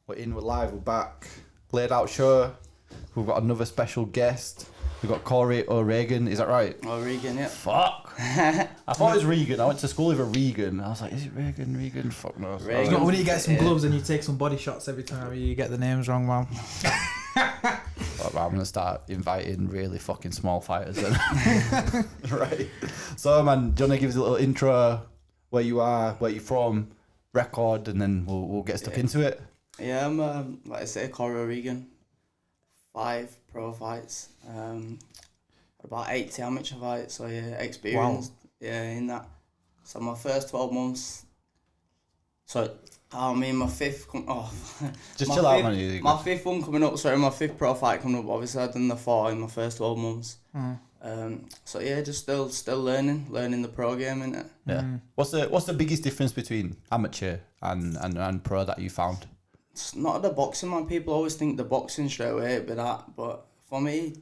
We're live, we're back. Laid Out show. We've got another special guest. We've got Cory O'Regan, is that right? O'Regan, yeah. Fuck. I thought it was Regan. I went to school with a Regan. I was like, is it Regan? Fuck no. Regan. It's not when you get some gloves and you take some body shots every time you get the names wrong, man. I'm going to start inviting really fucking small fighters then. Right. So, man, do you want to give us a little intro? Where you are, where you're from, record, and then we'll get stuck into it? Yeah, I'm, like I say, Cory O'Regan. 5 pro fights. About 80 amateur fights, so yeah, experienced. Wow. Yeah, in that. So my first 12 months. So, my fifth. Just chill out, man. My fifth one coming up. Sorry, my 5th pro fight coming up. Obviously, I've done the 4 in my first 12 months. So yeah, just still learning the pro game, innit? Yeah. What's the biggest difference between amateur and pro that you found? It's not the boxing, man. People always think the boxing straight away it'd be that, but for me,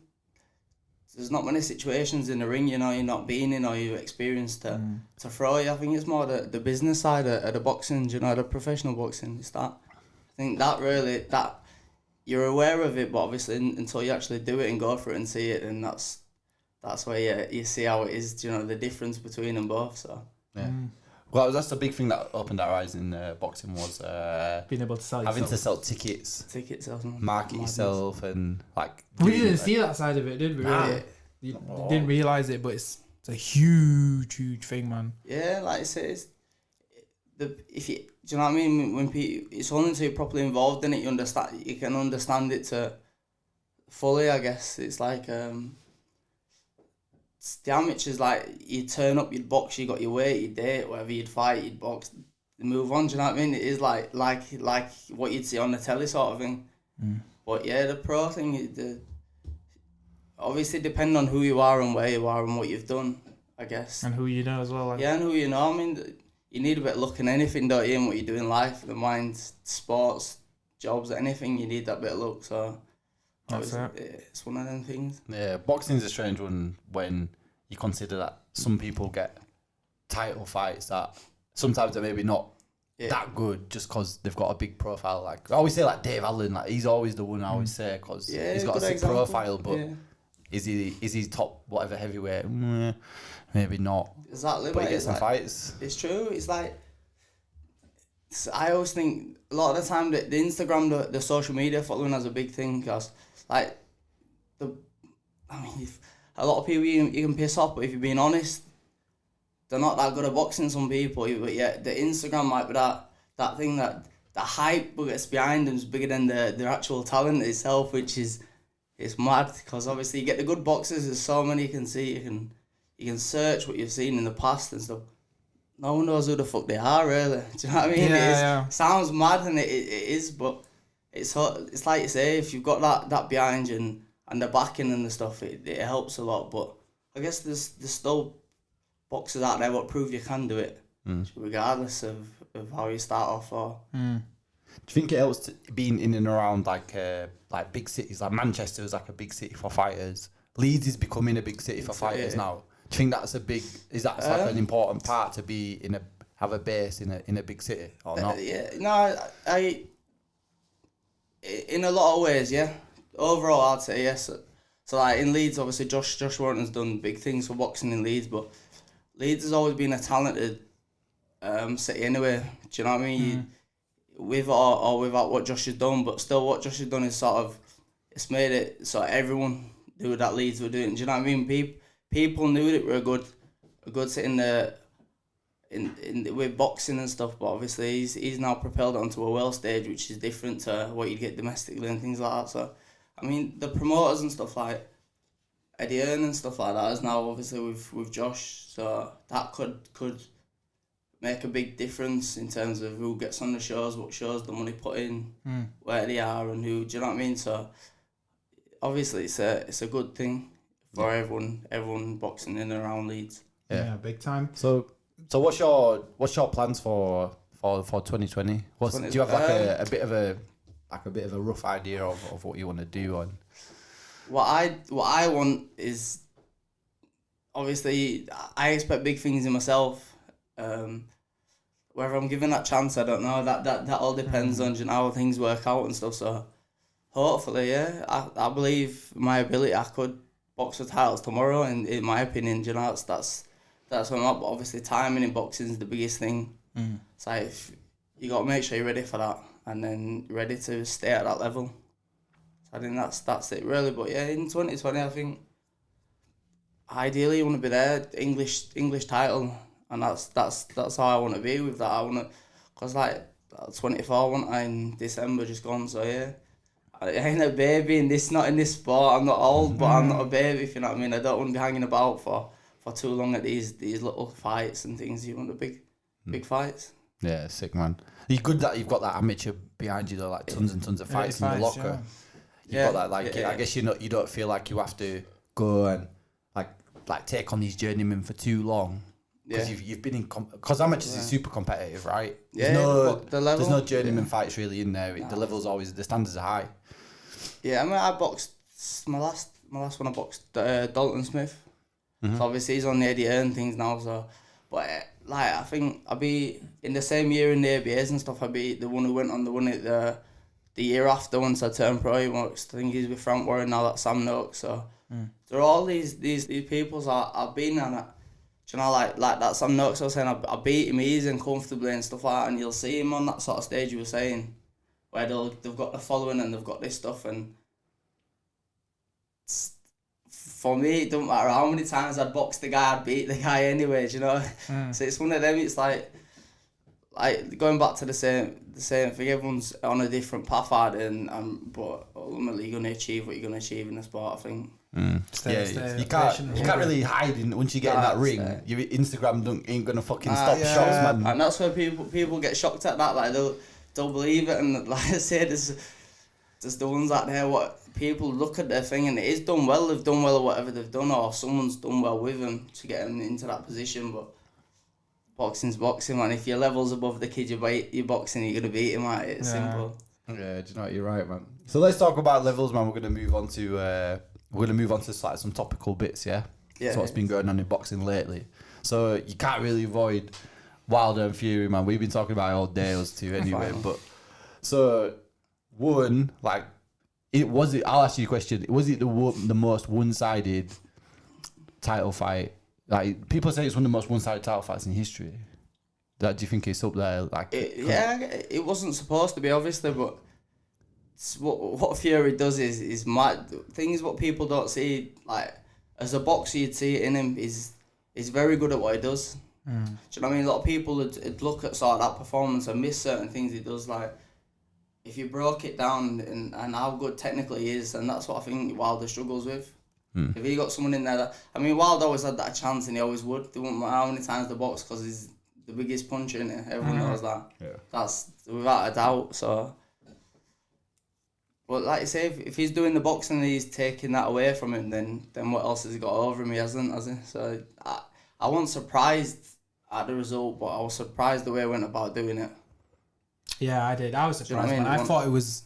there's not many situations in the ring, you know, you're not being in or you've experienced to throw you. I think it's more the business side of the boxing, you know, the professional boxing. It's that. I think that really, that you're aware of it, but obviously until you actually do it and go for it and see it, then that's where you see how it is, you know, the difference between them both. So yeah. Well, that's the big thing that opened our eyes in boxing was being able to sell yourself. having to sell tickets, market yourself, and like. We didn't see that side of it, did we? Really? You didn't realise it, but it's a huge thing, man. Yeah, like I say, do you know what I mean? When people, it's only until you're properly involved in it, you can understand it to fully. I guess it's like. The amateurs, like, you turn up, you'd box, you got your weight, you'd date, whatever, you'd fight, you'd box, move on, do you know what I mean? It is like what you'd see on the telly sort of thing. But yeah, the pro thing, obviously depending on who you are and where you are and what you've done, I guess. And who you know as well. Like. Yeah, and who you know. I mean, you need a bit of luck in anything, don't you, in what you do in life, the mind, sports, jobs, anything, you need that bit of luck, so... It's one of them things. Yeah, boxing's a strange one when you consider that some people get title fights that sometimes they're maybe not that good just because they've got a big profile. Like I always say, like Dave Allen, like he's always the one I always say because he's got a sick profile, but is he top whatever heavyweight? Maybe not. Exactly, but he gets some fights. It's true. It's like I always think a lot of the time that the Instagram, the social media following has a big thing because. Like, a lot of people you can piss off, but if you're being honest, they're not that good at boxing, some people. But yeah, the Instagram might be that thing that the hype gets behind them is bigger than their actual talent itself, which is it's mad because obviously you get the good boxers. There's so many you can see. You can search what you've seen in the past and stuff. No one knows who the fuck they are really. Do you know what I mean? It sounds mad and it is, but. It's like you say, if you've got that behind you and the backing and the stuff, it helps a lot. But I guess there's still boxers out there that prove you can do it, regardless of how you start off. Or do you think it helps being in and around like big cities? Like Manchester is like a big city for fighters. Leeds is becoming a big city for fighters now. Do you think that's like an important part to be have a base in a big city or not? In a lot of ways, yeah. Overall, I'd say yes. So like in Leeds, obviously Josh Warren's done big things for boxing in Leeds, but Leeds has always been a talented city anyway. Do you know what I mean? With or without what Josh has done, but still what Josh has done is sort of, it's made it so everyone knew that Leeds were doing. Do you know what I mean? People knew that we're a good city with boxing and stuff, but obviously he's now propelled onto a world stage, which is different to what you'd get domestically and things like that. So, I mean, the promoters and stuff like Eddie Earn and stuff like that is now obviously with Josh, so that could make a big difference in terms of who gets on the shows, what shows the money put in, where they are, and who. Do you know what I mean? So, obviously, it's a good thing for everyone boxing in and around Leeds. Yeah, big time. So what's your plans for 2020? Do you have like a bit of a rough idea of what you want to do on? What I want is obviously I expect big things in myself. whether I'm given that chance, I don't know. That all depends on how things work out and stuff. So hopefully, yeah, I believe my ability. I could box for titles tomorrow, and in my opinion, you know, that's where I'm at. But obviously, timing in boxing is the biggest thing. It's like you got to make sure you're ready for that, and then ready to stay at that level. So I think that's it really. But yeah, in 2020, I think ideally you want to be there, English title, and that's how I want to be with that. I want to, cause like 24, want I in December just gone. So yeah, I ain't a baby not in this sport. I'm not old, but I'm not a baby. If you know what I mean. I don't want to be hanging about for too long at these little fights and things. You want the big fights. Yeah, sick man. It's good that you've got that amateur behind you though, like tons and tons of fights in your locker. Yeah. You've got that, like I guess you don't feel like you have to go and like take on these journeymen for too long. Because you've been in because amateurs is super competitive, right? There's no journeyman fights really in there. The level's always, the standards are high. Yeah, I mean, I boxed my last one. I boxed Dalton Smith. So obviously he's on the ADA and things now. So, but like I think I'll be in the same year in the ABAs and stuff. I'll be the one who went on the one at the year after once I turned pro. He works, I think he's with Frank Warren now. That's Sam Noakes. So there are all these people. So I've been on it. Do you know, like that Sam Noakes I was saying, I beat him easy and comfortably and stuff like that, and you'll see him on that sort of stage you were saying, where they've got the following and they've got this stuff, and for me it don't matter how many times I'd box the guy, I'd beat the guy anyways, you know. So it's one of them, it's like going back to the same thing, everyone's on a different path at it, but ultimately you're going to achieve what you're going to achieve in the sport, I think. You can't really hide once you get in that ring. Your Instagram ain't gonna fucking stop shots, man. And that's where people get shocked at that. Like they'll believe it, and like I said, there's the ones out there what people look at their thing and it is done well. They've done well or whatever they've done, or someone's done well with them to get them into that position. But boxing's boxing, man. If your level's above the kid you're boxing, you're gonna beat him. Right? It's simple. Yeah, do you know what, you're right, man. So let's talk about levels, man. We're gonna move on to like some topical bits, yeah? So what's been going on in boxing lately. So you can't really avoid Wilder and Fury, man. We've been talking about it all day, us two, anyway. But so one, like, I'll ask you a question. Was it the most one-sided title fight? Like, people say it's one of the most one-sided title fights in history. Do you think it's up there? Like, it wasn't supposed to be, obviously, but what Fury does is mad. Things what people don't see, like as a boxer you'd see it in him, is very good at what he does. Do you know what I mean? A lot of people would look at sort of that performance and miss certain things he does. Like if you broke it down and how good technically he is, and that's what I think Wilder struggles with. If he got someone in there Wilder always had that chance and he always would. There wouldn't matter how many times the box, because he's the biggest puncher in it. Everyone knows that. Yeah. That's without a doubt. So. But like you say, if he's doing the boxing and he's taking that away from him, then what else has he got over him? He hasn't, has he? So I wasn't surprised at the result, but I was surprised the way he went about doing it. Yeah, I did. I was surprised, man. I thought it was...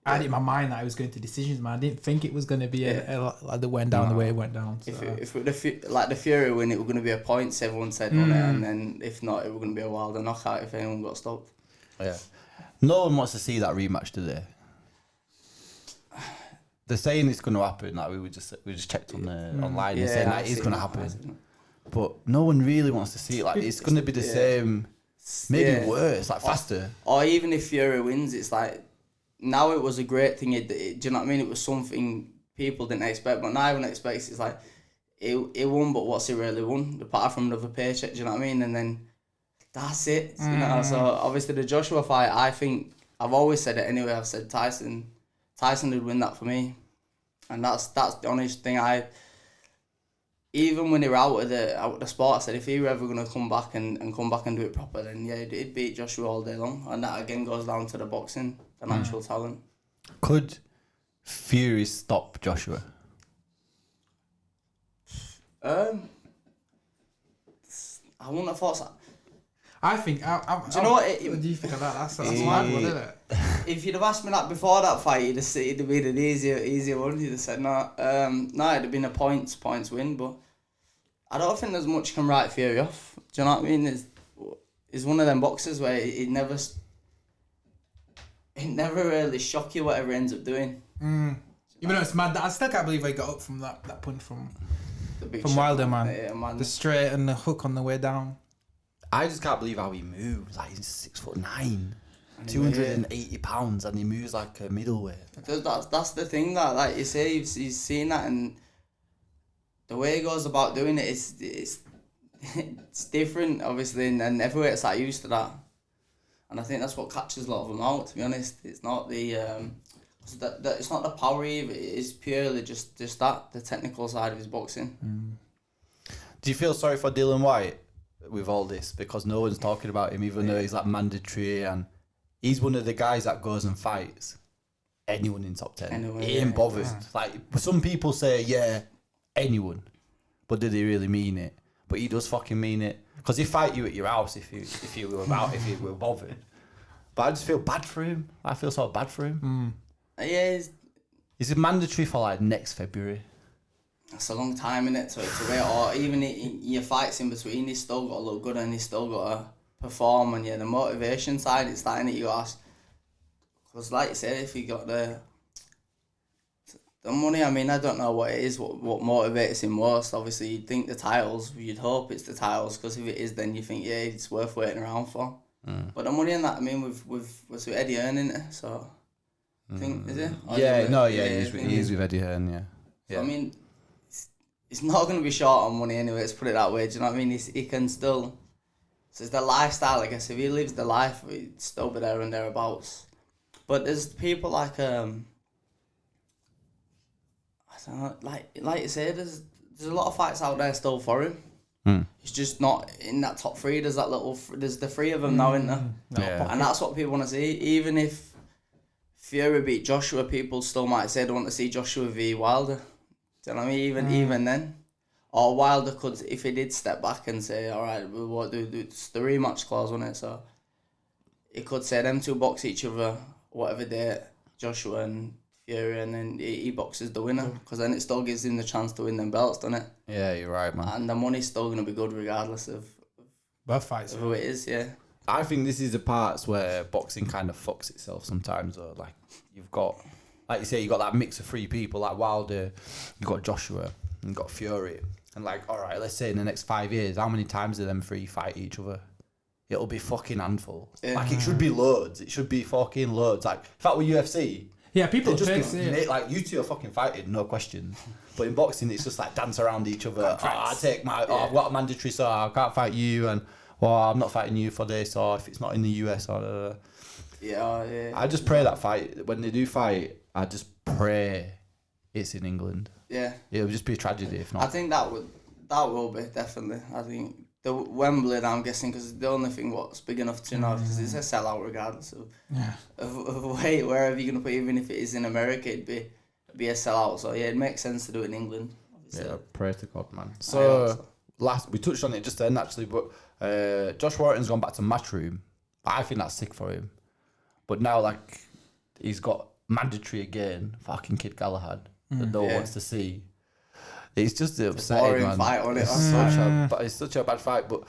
I had it in my mind that I was going to decisions, man. I didn't think it was going to be like the went down the way it went down. So. If the Fury win, it was going to be a points, everyone said on it, and then if not, it was going to be a Wilder knockout if anyone got stopped. Yeah. No one wants to see that rematch today. They're saying it's going to happen. Like we just checked on the online and saying that it's going to happen. But no one really wants to see it. Like it's going to be the same, maybe worse, like faster. Or even if Fury wins, it's like now it was a great thing. Do you know what I mean? It was something people didn't expect, but now everyone expects. It's like it won, but what's it really won? Apart from another paycheck, do you know what I mean? And then that's it. You know. So obviously the Joshua fight, I think I've always said it anyway. I've said Tyson would win that for me, and that's the honest thing. Even when they were out of the sport, I said if he were ever gonna come back and do it proper, then yeah, he'd beat Joshua all day long, and that again goes down to the boxing, the natural talent. Could Fury stop Joshua? I wouldn't have thought so. I think. Do you know what? What do you think of that? That's mad one, isn't it? If you'd have asked me that before that fight, it'd have been an easier one. You'd have said no. It'd have been a points win. But I don't think there's much can write Fury off. Do you know what I mean? is one of them boxers where it never really shock you whatever he ends up doing. Even though it's mad, I still can't believe I got up from that punch from Shot, Wilder, man. Yeah, man. The straight and the hook on the way down. I just can't believe how he moves. Like, he's 6'9", 280 pounds, and he moves like a middleweight. That's the thing that, like you say, he's seen that, and the way he goes about doing it is it's different, obviously, and everywhere's not used to that. And I think that's what catches a lot of them out. To be honest, it's not the it's not the power either. It's purely just that, the technical side of his boxing. Do you feel sorry for Dylan White with all this, because no one's talking about him, even though he's like mandatory, and he's one of the guys that goes and fights anyone in top 10. Anyone, he ain't bothered. Like, some people say, yeah, anyone, but do they really mean it? But he does fucking mean it, because he'd fight you at your house if you were bothered. But I just feel bad for him. I feel so bad for him. Yeah, he's mandatory for like next February. That's a long time, innit, to wait. Or even in your fights in between, he's still got to look good and he's still got to perform. And yeah, the motivation side, it's that, innit, you ask. Because like you said, if you got the money, I mean, I don't know what it is, what motivates him most. Obviously, you'd think the titles, you'd hope it's the titles, because if it is, then you think, yeah, it's worth waiting around for. But the money in that, I mean, with Eddie Hearn, innit, so I think, is it? He's with Eddie Hearn, yeah. So, I mean, it's not going to be short on money anyway, let's put it that way, do you know what I mean? He can still, so it's the lifestyle, I guess. If he lives the life, he'd still be there and thereabouts. But there's people like, I don't know, like you say, there's a lot of fights out there still for him. It's just not in that top three. There's the three of them now, isn't there? Yeah. And that's what people want to see. Even if Fury beat Joshua, people still might say they want to see Joshua v Wilder. Do you know what I mean? Even then. Or Wilder could, if he did step back and say, all right, we won't do it's the rematch clause, wasn't it? So he could say them two box each other, whatever day, Joshua and Fury, and then he boxes the winner, because then it still gives him the chance to win them belts, doesn't it? Yeah, you're right, man. And the money's still going to be good regardless of both fights, who it is, yeah. I think this is the parts where boxing kind of fucks itself sometimes. Or like, you've got, like you say, you got that mix of three people, like Wilder, you got Joshua, and you got Fury, and like, all right, let's say in the next 5 years, how many times do them three fight each other? It'll be fucking handful. Yeah. Like, it should be loads. It should be fucking loads. Like, if that were UFC, yeah, people just be, like, you two are fucking fighting, no questions. But in boxing, it's just like dance around each other. I take my, I've got a mandatory, so I can't fight you, and I'm not fighting you for this, or if it's not in the US, or yeah. I just pray that fight, when they do fight, I just pray it's in England. Yeah. It'll just be a tragedy if not. I think that will be, definitely. I think the Wembley, I'm guessing, because the only thing what's big enough to know, because it's a sellout regardless of wherever you're going to put, even if it is in America, it'd be a sellout. So yeah, it makes sense to do it in England. Obviously. Yeah, pray to God, man. So we touched on it just then actually, but Josh Warrington's gone back to Matchroom. I think that's sick for him. But now, like, he's got mandatory again, fucking Kid Galahad, that no one wants to see. It's just upsetting, man. Fight on it. It's such a bad fight. But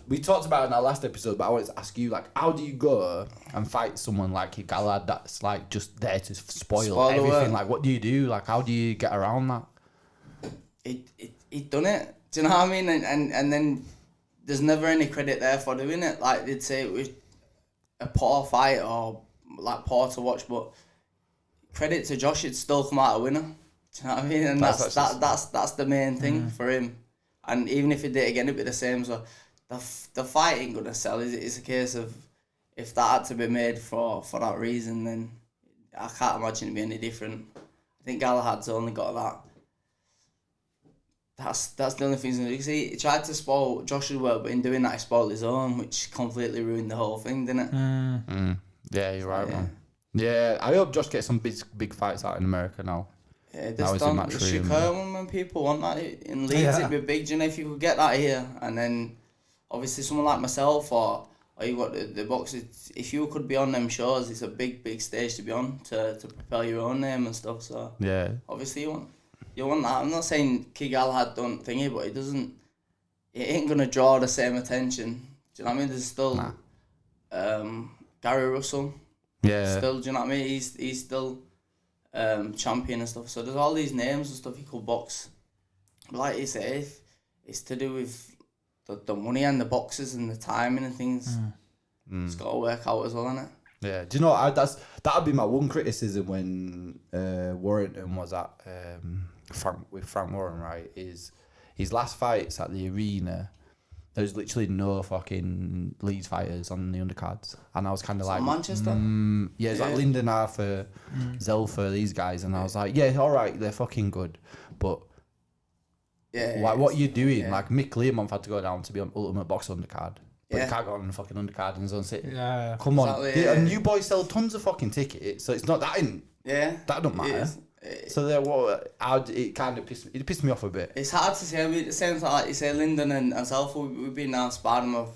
we talked about it in our last episode, but I wanted to ask you, like, how do you go and fight someone like Kid Galahad that's like just there to spoil everything? Like, what do you do? Like, how do you get around that? He done it. Do you know what I mean? And then there's never any credit there for doing it. Like, they'd say it was a poor fight or like poor to watch, but credit to Josh, he'd still come out a winner. Do you know what I mean? And that's the main thing for him. And even if he did it again, it'd be the same. So the fight ain't gonna sell. It's a case of, if that had to be made for that reason, then I can't imagine it being any different. I think Galahad's only got that. That's the only thing he's gonna do. Because he tried to spoil Josh's work, but in doing that, he spoiled his own, which completely ruined the whole thing, didn't it? Yeah, you're right, man. Yeah, I hope Josh gets some big fights out in America now. Yeah, the Chicago when people want that in Leeds, it'd be big. Do you know, if you could get that here, and then obviously someone like myself or you got the boxers, if you could be on them shows, it's a big stage to be on to propel your own name and stuff. So yeah, obviously you want that. I'm not saying Kid Galahad don't thingy, but it ain't gonna draw the same attention Do you know what I mean? There's still Gary Russell. Yeah. Still, do you know what I mean? He's still champion and stuff. So there's all these names and stuff he could box. But like you say, it's to do with the money and the boxes and the timing and things. It's got to work out as well, innit? Yeah. Do you know, that'd be my one criticism when Warrington was at Frank Warren, right? Is his last fights at the arena, there's literally no fucking Leeds fighters on the undercards. And I was kind of like... Manchester? It's like Lyndon Arthur, Zelfa, these guys. And I was like, yeah, all right, they're fucking good. But like, what are you doing? Yeah. Like, Mick Learmonth had to go down to be on Ultimate Box undercard. But he can't go on the fucking undercard in his own city. Yeah. Come on. And you boys sell tons of fucking tickets, so it's not that in. Yeah. That don't matter. So it kind of pissed me off a bit. It's hard to say. I mean, at the same time, like you say, Lyndon and Zelfa, we've been down sparring them.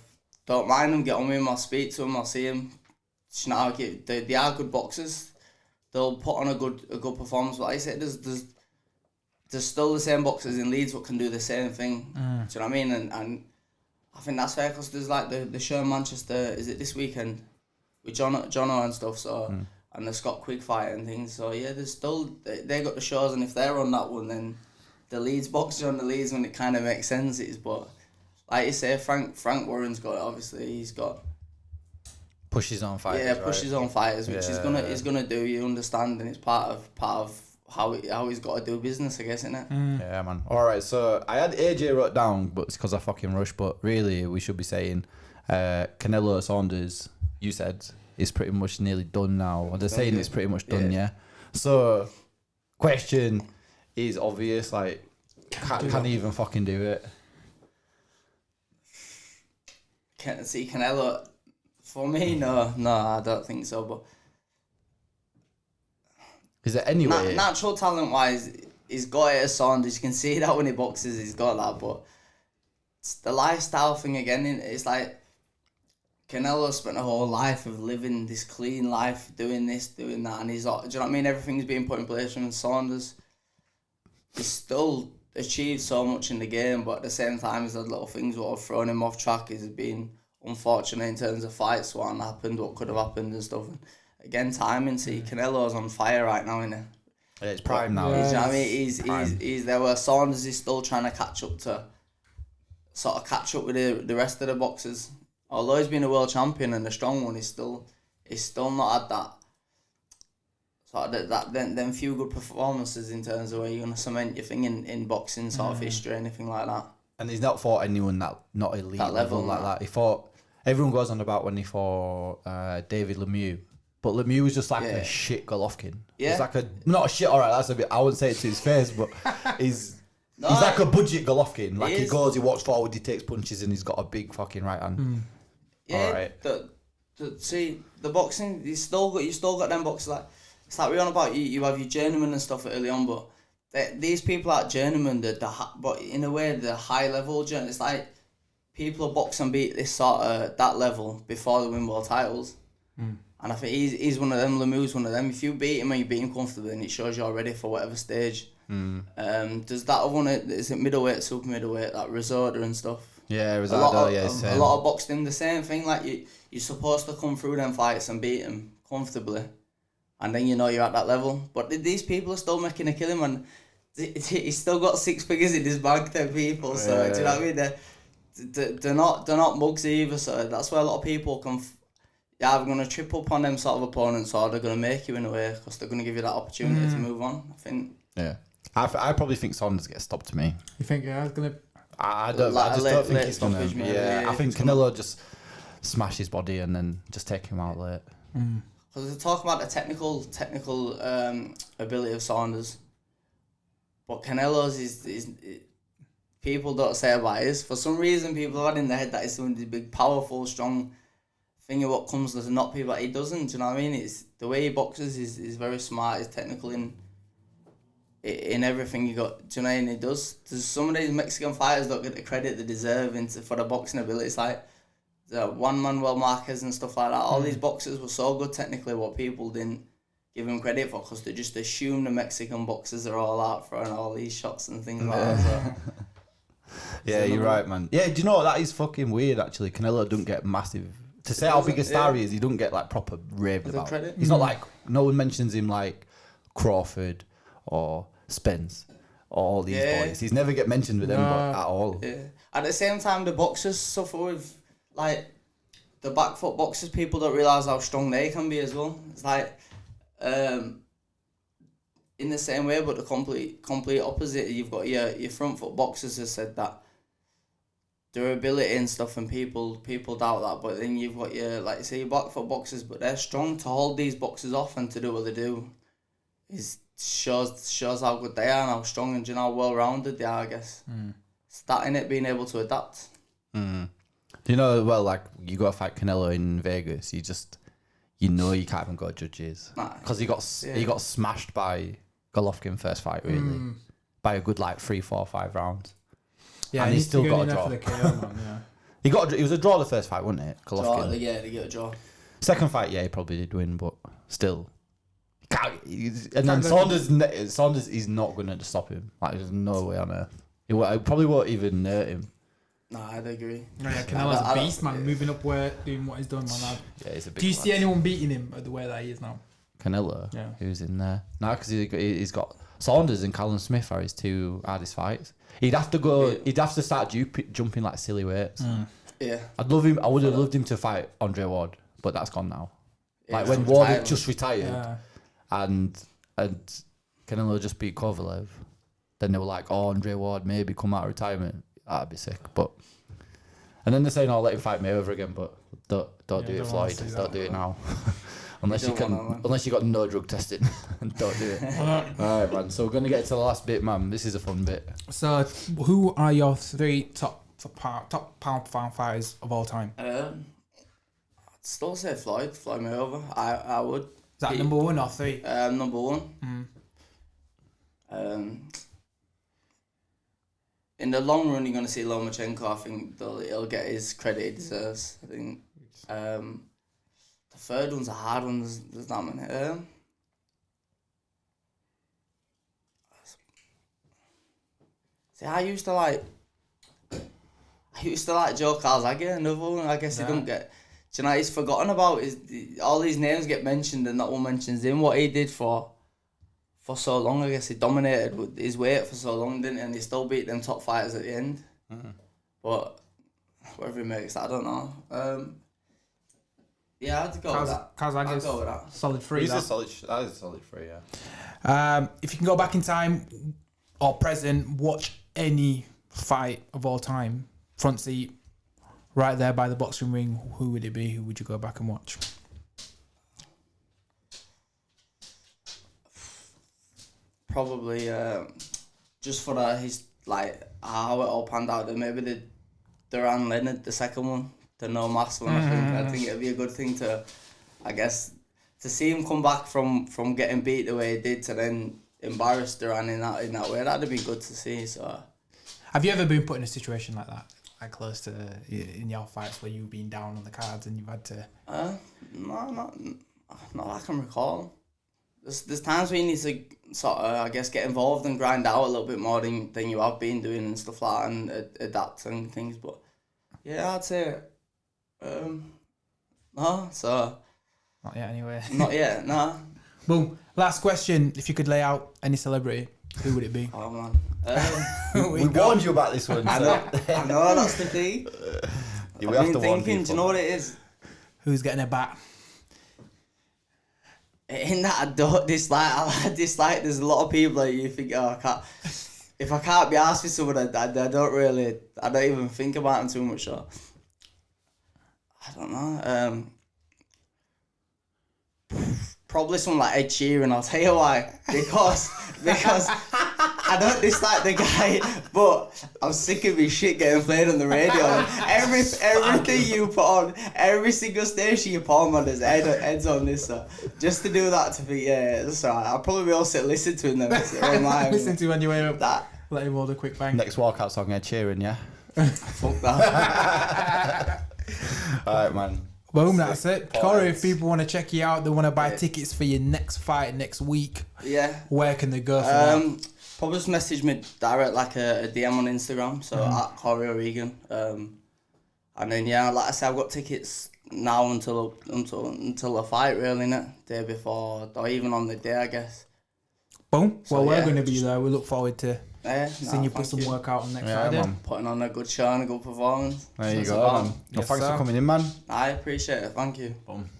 Don't mind them, get on with them, I'll speak to them, I'll see them. You know, they are good boxers. They'll put on a good performance. But like I said, there's still the same boxers in Leeds what can do the same thing. Do you know what I mean? And I think that's fair because there's like the show in Manchester, is it this weekend? With Jono and stuff, so and the Scott Quigg fight and things. So yeah, there's still they got the shows, and if they're on that one, then the Leeds boxer on the Leeds one, it kind of makes sense. But like you say, Frank Warren's got it, obviously he's got push his own fighters. Yeah, push his own fighters, which is gonna do. You understand, and it's part of how he's got to do business, I guess, isn't it? Yeah, man. All right, so I had AJ wrote down, but it's because I fucking rushed. But really, we should be saying Canelo Saunders. You said is pretty much nearly done now. They're saying it's pretty much done, yeah. So, question is obvious. Like, can he even fucking do it? Can't see Canelo. For me, no, I don't think so. But is it anyway? Natural talent wise, he's got it as Saunders. You can see that when he boxes, he's got that. But it's the lifestyle thing again. It's like Canelo spent a whole life of living this clean life, doing this, doing that, and he's like, do you know what I mean? Everything's being put in place. And Saunders, he's still achieved so much in the game, but at the same time, there's little things that have thrown him off track. He's been unfortunate in terms of fights, what happened, what could have happened, and stuff. And again, timing. See, Canelo's on fire right now, isn't it? Yeah, it's prime now. You know what I mean? He's there where Saunders is still trying to catch up with the rest of the boxers. Although he's been a world champion and a strong one, he's still not had that sort of them few good performances in terms of where you're gonna cement your thing in boxing sort of history or anything like that. And he's not fought anyone that not elite that level like that. He fought. Everyone goes on about when he fought David Lemieux, but Lemieux was just like a shit Golovkin. Yeah, he's like not a shit. All right, that's a bit. I wouldn't say it to his face, but he's like a budget Golovkin. Like he goes, he walks forward, he takes punches, and he's got a big fucking right hand. Yeah, all right. See the boxing, you still got them boxers like it's like we're on about you have your journeyman and stuff early on, but these people at journeyman, but in a way the high level journeyman, it's like people who box and beat this sort of that level before they win world titles. And I think he's one of them. Lemieux's one of them. If you beat him and you beat him comfortably, then it shows you're ready for whatever stage. Does that other one? Is it middleweight, super middleweight, like Risotto and stuff? Yeah, Risotto. A lot of boxing, the same thing. Like you're supposed to come through them fights and beat them comfortably, and then you know you're at that level. But these people are still making a killing, and he's still got 6 figures in his bank. Them people, so do you know what I mean? They're not mugs either. So that's where a lot of people can. They're going to trip up on them sort of opponents, or they're going to make you in a way because they're going to give you that opportunity to move on. I think. Yeah, I probably think Saunders gets stopped to me. You think he's going to? I just don't think he's gonna. I think Canelo just smash his body and then just take him out late. Because they talk about the technical ability of Saunders, but Canelo's is people don't say about his. For some reason, people have had in their head that he's some big, powerful, strong thing of what comes to knock people. He doesn't. Do you know what I mean? It's the way he boxes is very smart. He's technical in everything you got. Do you know what I mean? He does. There's some of these Mexican fighters don't get the credit they deserve for the boxing ability. It's like the Manuel Marquez and stuff like that. All these boxers were so good technically, what people didn't give him credit for because they just assume the Mexican boxers are all out throwing all these shots and things like that. So Yeah, you're right, man. Yeah, do you know what? That is fucking weird, actually. Canelo don't get massive... To say how big a star he is, he don't get, like, proper raved about. Credit. He's not like... No one mentions him like Crawford or Spence or all these boys. He's never get mentioned with them at all. Yeah. At the same time, the boxers suffer with, like... The back foot boxers, people don't realise how strong they can be as well. It's like... in the same way, but the complete opposite. You've got your front foot boxers have said that durability and stuff, and people doubt that. But then you've got your, like you say, your back foot boxers, but they're strong. To hold these boxers off and to do what they do is shows how good they are and how strong and, you know, how well rounded they are, I guess. It's that in it, being able to adapt. Do you know, well, like, you got to fight Canelo in Vegas, you know you can't even go judges. Because he got smashed by Golovkin first fight, really. By a good, like, 3, 4, 5 rounds. Yeah, and he still got a draw. For the KO, man, yeah. It was a draw the first fight, wasn't it? Golovkin. They get a draw. Second fight, yeah, he probably did win, but still. And then Saunders is not going to stop him. Like, there's no way on earth. He probably won't even hurt him. Nah, I'd agree. Yeah, Canelo's a beast, man. Moving up where, doing what he's done, man. Yeah, he's a big Do you see anyone beating him at the way that he is now? Canelo? Yeah. Who's in there? No, because he's got Saunders and Callum Smith are his two hardest fights. He'd have to start jumping like silly weights. Yeah. I'd love him. I would have loved him to fight Andre Ward, but that's gone now. Yeah, like when Ward had just retired, and Canelo just beat Kovalev, then they were like, "Oh, Andre Ward maybe come out of retirement. That'd be sick." And then they're saying, "Oh, let him fight Mayweather again," but don't do it, Floyd. Don't do it now. Unless you got no drug testing, don't do it. All right, man. So we're gonna get to the last bit, man. This is a fun bit. So, who are your 3 top pound for pound fighters of all time? I'd still say Floyd Mayweather. I would. Is that number 1 or 3? Number 1. In the long run, you're gonna see Lomachenko. I think he'll get his credit he deserves. I think. The third one's a hard one. There's not many. See, I used to like Joe Calzaghe, another one. I guess he don't get. Do you know, he's forgotten about. All these names get mentioned and not one mentions him. What he did for so long, I guess he dominated with his weight for so long, didn't he? And he still beat them top fighters at the end. But whether he makes that, I don't know. Yeah, I'd go with that. Calzaghe's I'd go with that. Solid 3. That is a solid 3, yeah. If you can go back in time or present, watch any fight of all time, front seat, right there by the boxing ring, who would it be? Who would you go back and watch? Probably just for how it all panned out. Maybe the Duran Leonard, the second one, the no mask one. I think it'd be a good thing to, I guess, to see him come back from getting beat the way he did to then embarrass Duran in that way. That'd be good to see. So, have you ever been put in a situation like that, like close to in your fights where you've been down on the cards and you've had to? No, not I can recall. There's times where you need to sort of, I guess, get involved and grind out a little bit more than you have been doing and stuff like that, and adapt and things. But yeah, I'd say no. So not yet, anyway. Not yet, nah. Boom. Last question: if you could lay out any celebrity, who would it be? Oh man, we warned you about this one. I know that's the thing. Yeah, I've been thinking. Do you know what it is? Who's getting a bat? In that, I don't dislike. I dislike. There's a lot of people that you think, oh, I can't. If I can't be asked with someone, I don't even think about them too much. So I don't know. Probably someone like Ed Sheeran. I'll tell you why. Because I don't dislike the guy, but I'm sick of his shit getting played on the radio. Everything you put on, every single station you put on, man, there's Ed's on this. So just to do that, to think, yeah, that's alright. I'll probably also listen to him then. Listen to him on your way up. That. Let him hold a quick bang. Next walkout song, Ed Sheeran, yeah? Fuck that. Alright, man. Boom, that's it. Cory, if people want to check you out, they want to buy tickets for your next fight next week, yeah, where can they go for that? Probably just message me direct, like a DM on Instagram, so at Cory O'Regan. And then like I said, I've got tickets now until the fight, really, innit? Day before, or even on the day, I guess. Boom. So, Well, we're going to be there. We look forward to seeing you put thank some you. work out on next Yeah, Friday. man. Putting on a good show and a good performance. There you That's go, about. man. Well, Yes, thanks sir. for coming in, man. I appreciate it, thank you. Boom.